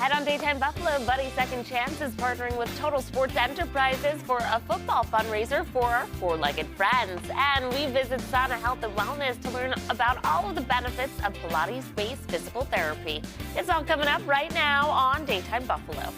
Ahead on Daytime Buffalo, Buddy Second Chance is partnering with Total Sports Enterprises for a football fundraiser for our four-legged friends. And we visit Sana Health and Wellness to learn about all of the benefits of Pilates-based physical therapy. It's all coming up right now on Daytime Buffalo.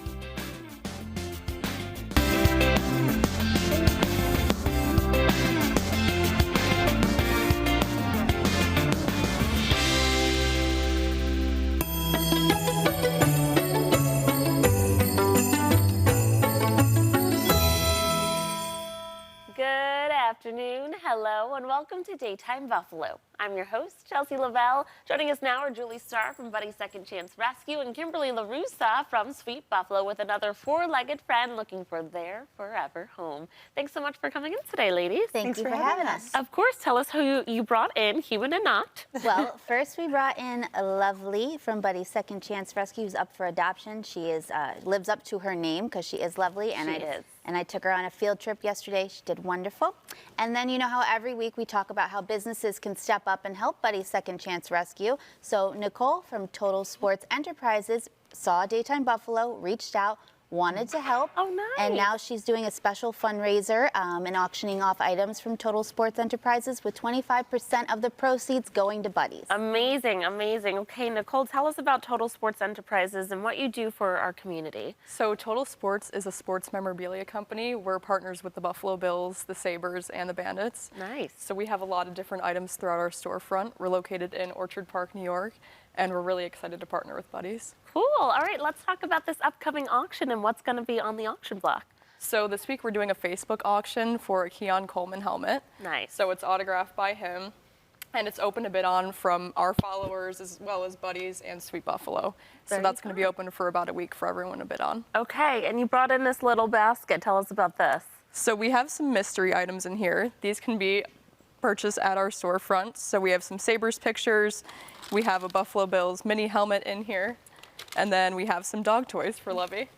Afternoon, hello, and welcome to Daytime Buffalo. I'm your host, Chelsea Lavelle. Joining us now are Julie Starr from Buddy Second Chance Rescue and Kimberly LaRussa from Sweet Buffalo with another four-legged friend looking for their forever home. Thanks so much for coming in today, ladies. Thanks for having us. Of course, tell us who you brought in, human and not. Well, first we brought in Lovely from Buddy Second Chance Rescue, who's up for adoption. She is lives up to her name because she is lovely, and I took her on a field trip yesterday. She did wonderful. And then you know how every week we talk about how businesses can step up and help Buddy Second Chance Rescue. So Nicole from Total Sports Enterprises saw Daytime Buffalo, reached out, wanted to help. Oh, nice. And now she's doing a special fundraiser and auctioning off items from Total Sports Enterprises with 25% of the proceeds going to Buddies. Amazing, amazing. Okay, Nicole, tell us about Total Sports Enterprises and what you do for our community. So Total Sports is a sports memorabilia company. We're partners with the Buffalo Bills, the Sabres, and the Bandits. Nice. So we have a lot of different items throughout our storefront. We're located in Orchard Park, New York, and we're really excited to partner with Buddies. Cool. All right, let's talk about this upcoming auction and what's going to be on the auction block. So this week we're doing a Facebook auction for a Keon Coleman helmet. Nice. So it's autographed by him, and it's open to bid on from our followers as well as Buddies and Sweet Buffalo. So that's going to be open for about a week for everyone to bid on. Okay, and you brought in this little basket. Tell us about this. So we have some mystery items in here. These can be purchased at our storefront. So we have some Sabres pictures. We have a Buffalo Bills mini helmet in here. And then we have some dog toys for Lovey.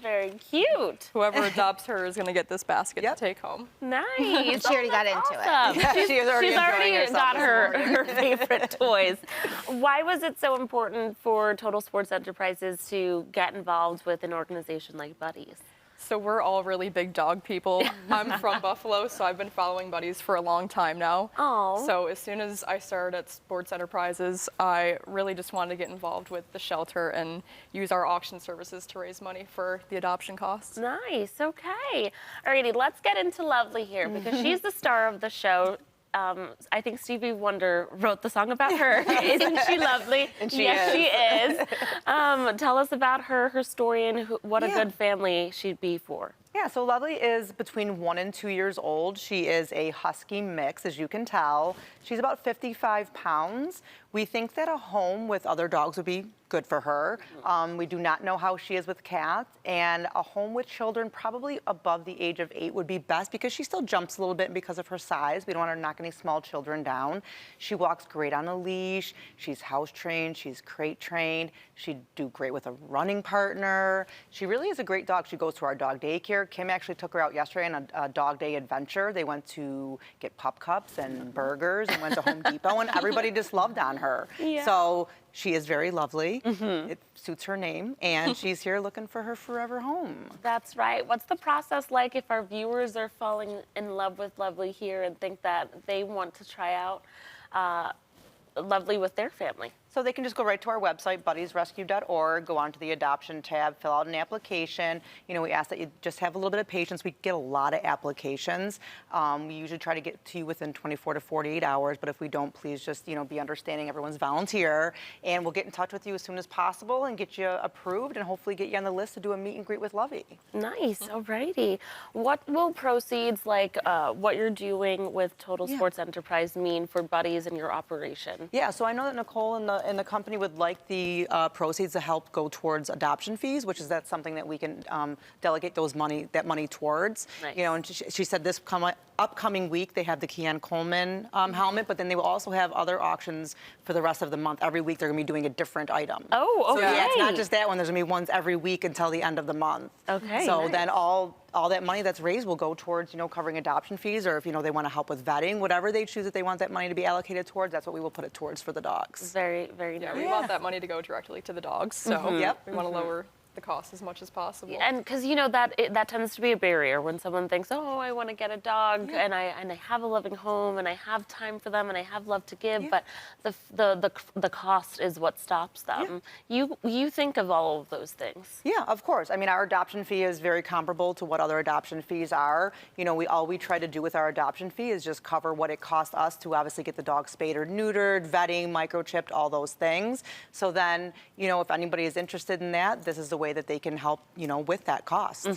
Very cute. Whoever adopts her is going to get this basket to take home. Nice. She already got into it. Yeah, she's already got her favorite toys. Why was it so important for Total Sports Enterprises to get involved with an organization like Buddies? So we're all really big dog people. I'm from Buffalo, so I've been following Buddies for a long time now. Oh. So as soon as I started at Sports Enterprises, I really just wanted to get involved with the shelter and use our auction services to raise money for the adoption costs. Nice, okay. Alrighty, let's get into Lovely here because she's the star of the show. I think Stevie Wonder wrote the song about her. Isn't she lovely? And she is. Tell us about her story and what a good family she'd be for. Yeah, so Lovely is between 1 and 2 years old. She is a husky mix, as you can tell. She's about 55 pounds. We think that a home with other dogs would be good for her. We do not know how she is with cats, and a home with children probably above the age of 8 would be best because she still jumps a little bit because of her size. We don't want her to knock any small children down. She walks great on a leash. She's house trained. She's crate trained. She'd do great with a running partner. She really is a great dog. She goes to our dog daycare. Kim actually took her out yesterday on a dog day adventure. They went to get pup cups and burgers and went to Home Depot, and everybody just loved on her. Yeah. So she is very lovely. It suits her name, and she's here looking for her forever home. That's right. What's the process like if our viewers are falling in love with Lovely here and think that they want to try out Lovely with their family? So they can just go right to our website, buddiesrescue.org, go onto the adoption tab, fill out an application. You know, we ask that you just have a little bit of patience. We get a lot of applications. We usually try to get to you within 24 to 48 hours, but if we don't, please just, you know, be understanding. Everyone's volunteer, and we'll get in touch with you as soon as possible and get you approved and hopefully get you on the list to do a meet and greet with Lovey. Nice, alrighty. What will proceeds like what you're doing with Total Sports Enterprise mean for Buddies and your operation? Yeah, so I know that Nicole and the company would like the proceeds to help go towards adoption fees, which is that's something that we can delegate that money towards. Nice. You know, and she said this upcoming week, they have the Keon Coleman helmet, but then they will also have other auctions for the rest of the month. Every week, they're going to be doing a different item. Oh, okay. So yeah, it's not just that one. There's going to be ones every week until the end of the month. Okay. So nice. then all that money that's raised will go towards, covering adoption fees, or if, they want to help with vetting, whatever they choose that they want that money to be allocated towards, that's what we will put it towards for the dogs. Very, very nice. Yeah, we want that money to go directly to the dogs, so Yep. we want to lower the cost as much as possible. And because that tends to be a barrier when someone thinks, oh, I want to get a dog, and I have a loving home, and I have time for them, and I have love to give, but the cost is what stops them. You think of all of those things. Yeah, of course. I mean, our adoption fee is very comparable to what other adoption fees are. All we try to do with our adoption fee is just cover what it costs us to obviously get the dog spayed or neutered, vetting, microchipped, all those things. So then, if anybody is interested in that, this is the way that they can help, with that cost.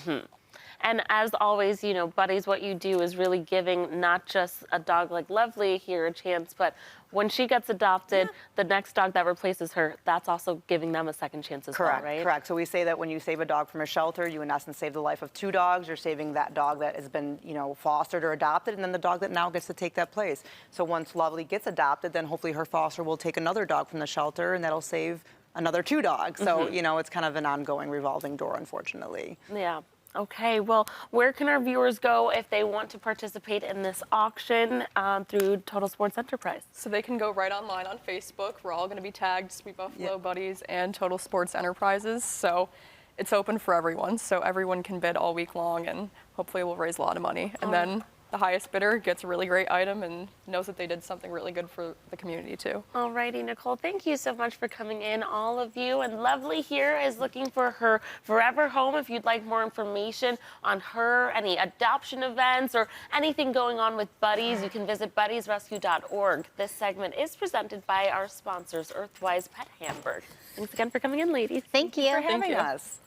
And as always, Buddies, what you do is really giving not just a dog like Lovely here a chance, but when she gets adopted, the next dog that replaces her, that's also giving them a second chance as well, right? Correct. So we say that when you save a dog from a shelter, you in essence save the life of 2 dogs. You're saving that dog that has been, fostered or adopted, and then the dog that now gets to take that place. So once Lovely gets adopted, then hopefully her foster will take another dog from the shelter, and that'll save another 2 dogs. So, it's kind of an ongoing revolving door, unfortunately. Yeah. Okay, well, where can our viewers go if they want to participate in this auction through Total Sports Enterprise? So they can go right online on Facebook. We're all going to be tagged Sweet Buffalo Buddies and Total Sports Enterprises. So it's open for everyone. So everyone can bid all week long, and hopefully we'll raise a lot of money. And then the highest bidder gets a really great item and knows that they did something really good for the community too. Alrighty, Nicole, thank you so much for coming in, all of you. And Lovely here is looking for her forever home. If you'd like more information on her, any adoption events, or anything going on with Buddies, you can visit buddiesrescue.org. This segment is presented by our sponsors, Earthwise Pet Hamburg. Thanks again for coming in, ladies. Thank you. For having us.